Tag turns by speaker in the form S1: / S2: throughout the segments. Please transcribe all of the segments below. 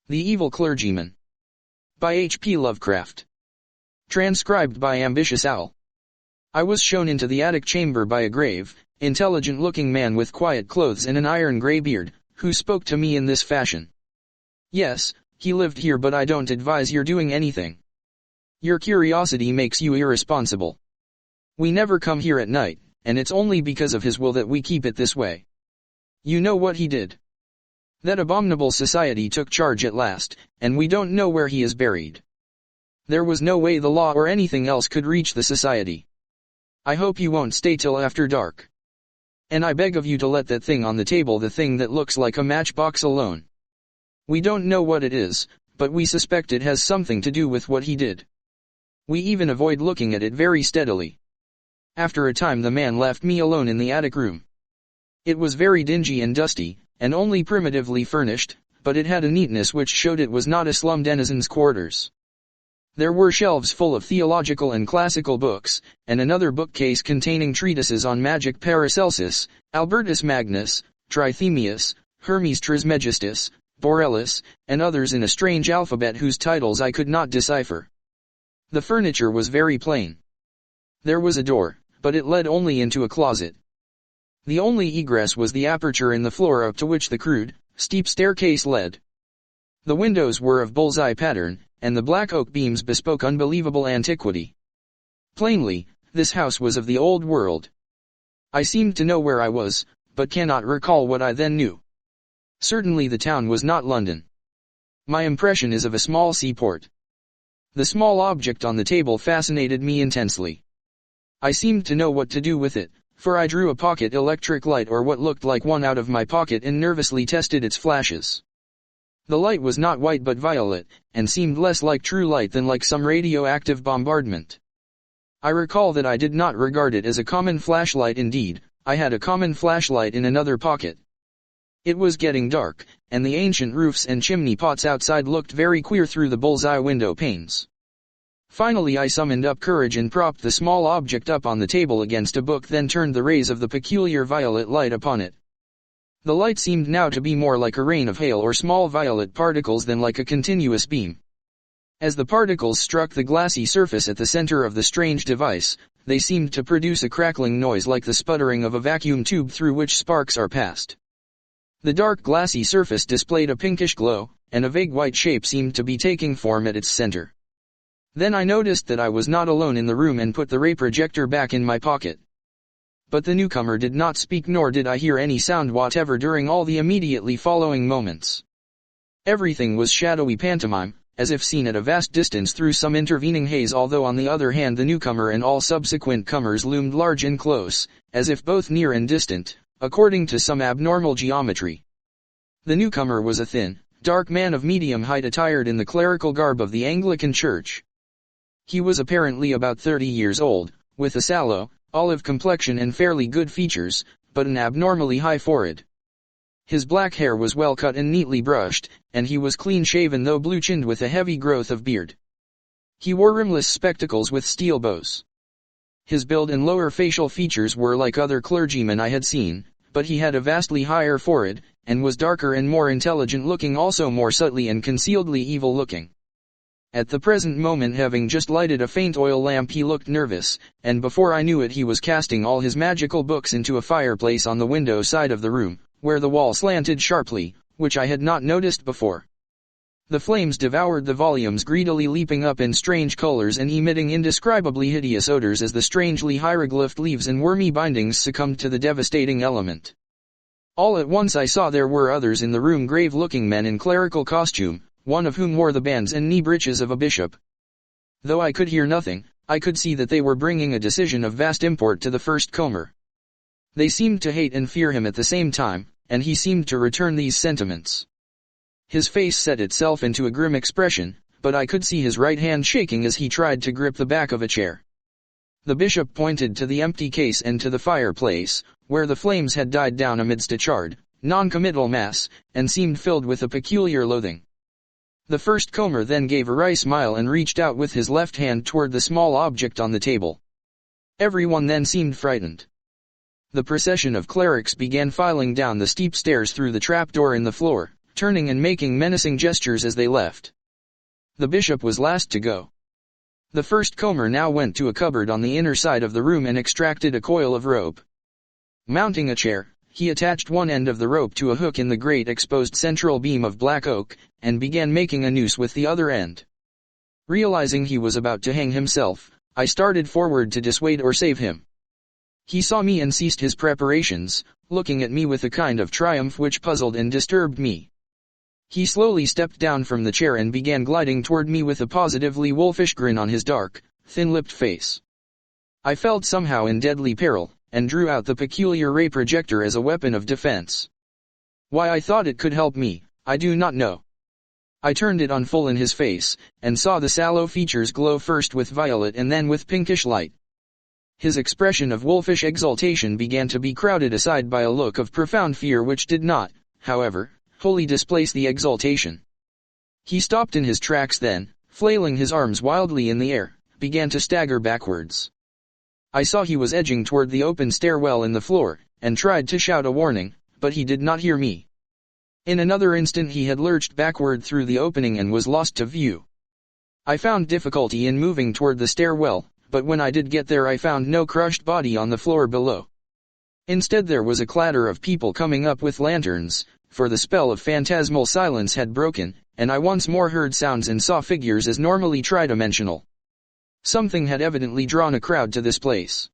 S1: The Evil Clergyman. By H.P. Lovecraft. Transcribed by Ambitious Owl. I was shown into the attic chamber by a grave, intelligent-looking man with quiet clothes and an iron-gray beard, who spoke to me in this fashion. Yes, he lived here, but I don't advise your doing anything. Your curiosity makes you irresponsible. We never come here at night, and it's only because of his will that we keep it this way. You know what he did? That abominable society took charge at last, and we don't know where he is buried. There was no way the law or anything else could reach the society. I hope you won't stay till after dark. And I beg of you to let that thing on the table, the thing that looks like a matchbox, alone. We don't know what it is, but we suspect it has something to do with what he did. We even avoid looking at it very steadily. After a time the man left me alone in the attic room. It was very dingy and dusty, and only primitively furnished, but it had a neatness which showed it was not a slum denizen's quarters. There were shelves full of theological and classical books, and another bookcase containing treatises on magic, Paracelsus, Albertus Magnus, Trithemius, Hermes Trismegistus, Borellus, and others in a strange alphabet whose titles I could not decipher. The furniture was very plain. There was a door, but it led only into a closet. The only egress was the aperture in the floor up to which the crude, steep staircase led. The windows were of bullseye pattern, and the black oak beams bespoke unbelievable antiquity. Plainly, this house was of the old world. I seemed to know where I was, but cannot recall what I then knew. Certainly the town was not London. My impression is of a small seaport. The small object on the table fascinated me intensely. I seemed to know what to do with it, for I drew a pocket electric light, or what looked like one, out of my pocket and nervously tested its flashes. The light was not white but violet, and seemed less like true light than like some radioactive bombardment. I recall that I did not regard it as a common flashlight. Indeed, I had a common flashlight in another pocket. It was getting dark, and the ancient roofs and chimney pots outside looked very queer through the bullseye window panes. Finally I summoned up courage and propped the small object up on the table against a book, then turned the rays of the peculiar violet light upon it. The light seemed now to be more like a rain of hail or small violet particles than like a continuous beam. As the particles struck the glassy surface at the center of the strange device, they seemed to produce a crackling noise like the sputtering of a vacuum tube through which sparks are passed. The dark glassy surface displayed a pinkish glow, and a vague white shape seemed to be taking form at its center. Then I noticed that I was not alone in the room and put the ray projector back in my pocket. But the newcomer did not speak, nor did I hear any sound whatever during all the immediately following moments. Everything was shadowy pantomime, as if seen at a vast distance through some intervening haze, although on the other hand the newcomer and all subsequent comers loomed large and close, as if both near and distant, according to some abnormal geometry. The newcomer was a thin, dark man of medium height, attired in the clerical garb of the Anglican Church. He was apparently about 30 years old, with a sallow, olive complexion and fairly good features, but an abnormally high forehead. His black hair was well cut and neatly brushed, and he was clean-shaven though blue-chinned with a heavy growth of beard. He wore rimless spectacles with steel bows. His build and lower facial features were like other clergymen I had seen, but he had a vastly higher forehead, and was darker and more intelligent-looking, also more subtly and concealedly evil-looking. At the present moment, having just lighted a faint oil lamp, he looked nervous, and before I knew it he was casting all his magical books into a fireplace on the window side of the room, where the wall slanted sharply, which I had not noticed before. The flames devoured the volumes, greedily leaping up in strange colors and emitting indescribably hideous odors as the strangely hieroglyphed leaves and wormy bindings succumbed to the devastating element. All at once I saw there were others in the room, grave-looking men in clerical costume, one of whom wore the bands and knee breeches of a bishop. Though I could hear nothing, I could see that they were bringing a decision of vast import to the first comer. They seemed to hate and fear him at the same time, and he seemed to return these sentiments. His face set itself into a grim expression, but I could see his right hand shaking as he tried to grip the back of a chair. The bishop pointed to the empty case and to the fireplace, where the flames had died down amidst a charred, non-committal mass, and seemed filled with a peculiar loathing. The first comer then gave a wry smile and reached out with his left hand toward the small object on the table. Everyone then seemed frightened. The procession of clerics began filing down the steep stairs through the trapdoor in the floor, turning and making menacing gestures as they left. The bishop was last to go. The first comer now went to a cupboard on the inner side of the room and extracted a coil of rope. Mounting a chair, he attached one end of the rope to a hook in the great exposed central beam of black oak, and began making a noose with the other end. Realizing he was about to hang himself, I started forward to dissuade or save him. He saw me and ceased his preparations, looking at me with a kind of triumph which puzzled and disturbed me. He slowly stepped down from the chair and began gliding toward me with a positively wolfish grin on his dark, thin-lipped face. I felt somehow in deadly peril, and drew out the peculiar ray projector as a weapon of defense. Why I thought it could help me, I do not know. I turned it on full in his face, and saw the sallow features glow first with violet and then with pinkish light. His expression of wolfish exultation began to be crowded aside by a look of profound fear which did not, however, wholly displace the exultation. He stopped in his tracks then, flailing his arms wildly in the air, began to stagger backwards. I saw he was edging toward the open stairwell in the floor, and tried to shout a warning, but he did not hear me. In another instant he had lurched backward through the opening and was lost to view. I found difficulty in moving toward the stairwell, but when I did get there I found no crushed body on the floor below. Instead there was a clatter of people coming up with lanterns, for the spell of phantasmal silence had broken, and I once more heard sounds and saw figures as normally tridimensional. Something had evidently drawn a crowd to this place.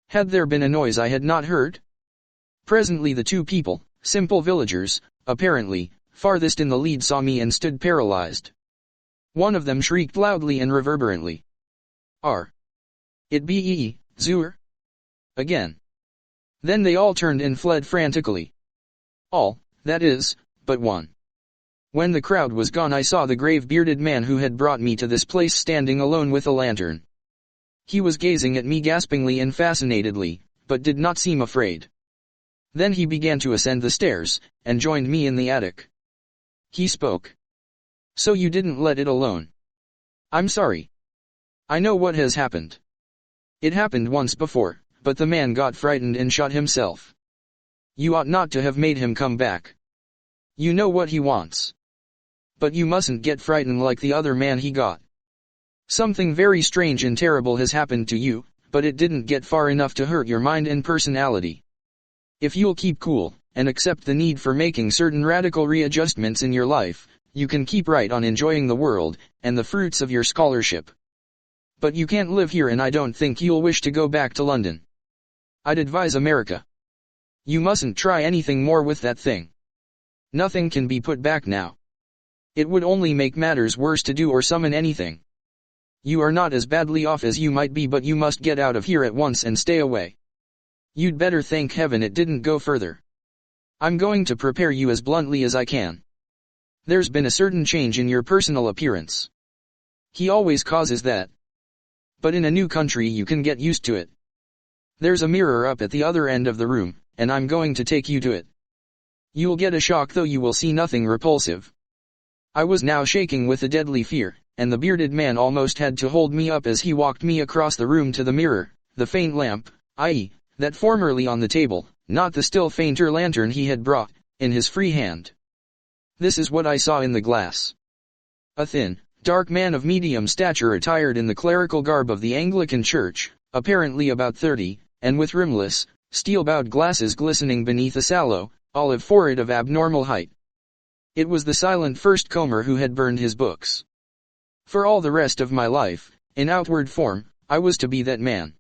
S1: Had there been a noise I had not heard? Presently the two people, simple villagers, apparently, farthest in the lead saw me and stood paralyzed. One of them shrieked loudly and reverberantly. "R. It be Zur?" Again. Then they all turned and fled frantically. All, that is, but one. When the crowd was gone I saw the grave-bearded man who had brought me to this place standing alone with a lantern. He was gazing at me gaspingly and fascinatedly, but did not seem afraid. Then he began to ascend the stairs, and joined me in the attic. He spoke. "So you didn't let it alone?" "I'm sorry. I know what has happened. It happened once before, but the man got frightened and shot himself. You ought not to have made him come back. You know what he wants. But you mustn't get frightened like the other man he got. Something very strange and terrible has happened to you, but it didn't get far enough to hurt your mind and personality. If you'll keep cool, and accept the need for making certain radical readjustments in your life, you can keep right on enjoying the world, and the fruits of your scholarship. But you can't live here and I don't think you'll wish to go back to London. I'd advise America. You mustn't try anything more with that thing. Nothing can be put back now. It would only make matters worse to do or summon anything. You are not as badly off as you might be, but you must get out of here at once and stay away. You'd better thank heaven it didn't go further. I'm going to prepare you as bluntly as I can. There's been a certain change in your personal appearance. He always causes that. But in a new country you can get used to it. There's a mirror up at the other end of the room, and I'm going to take you to it. You'll get a shock though you will see nothing repulsive." I was now shaking with a deadly fear, and the bearded man almost had to hold me up as he walked me across the room to the mirror, the faint lamp, i.e., that formerly on the table, not the still fainter lantern he had brought, in his free hand. This is what I saw in the glass. A thin, dark man of medium stature attired in the clerical garb of the Anglican Church, apparently about 30, and with rimless, steel-bowed glasses glistening beneath a sallow, olive forehead of abnormal height. It was the silent first comer who had burned his books. For all the rest of my life, in outward form, I was to be that man.